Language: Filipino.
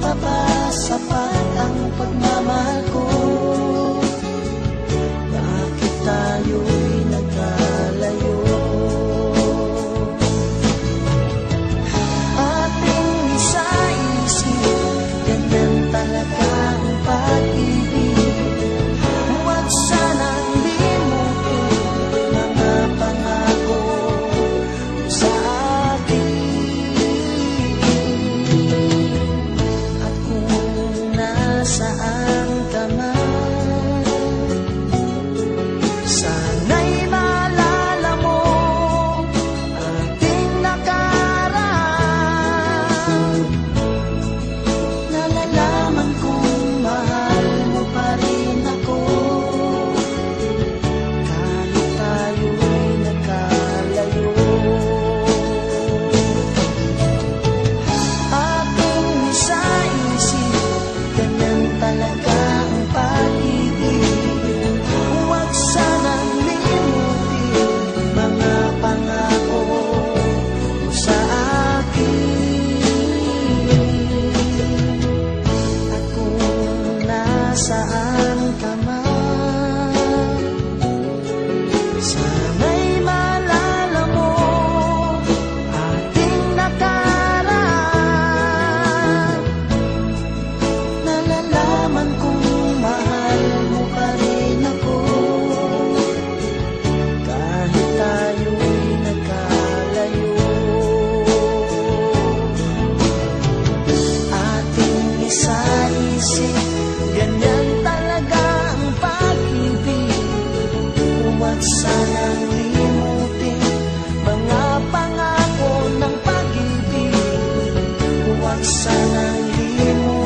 pa ba sapat ang pagmamahal ko? Bakit tayo'y nagkalayo? Ating isa-isip, ganyan talaga ang pag-ibig. Huwag sanang limutin mga pangako sa akin. At kung nasaan ka man, sana'y maalala mo ating nakaraan. Nalalaman kong mahal mo pa rin ako, kahit tayo'y nagkalayo. Ating isa-isip, ganyan talaga ang pag-ibig. Huwag sanang limutin mga pangako mo sa akin. At kung nasaan ka man, sana'y maalala mo ating nakaraan. Nalalaman kong mahal mo pa rin ako, kahit tayo'y nagkalayo. Ating isa-isip, ganyan talaga ang pag-ibig. Huwag sanang limutin mga pangako ng pag-ibig. Huwag sanang limutin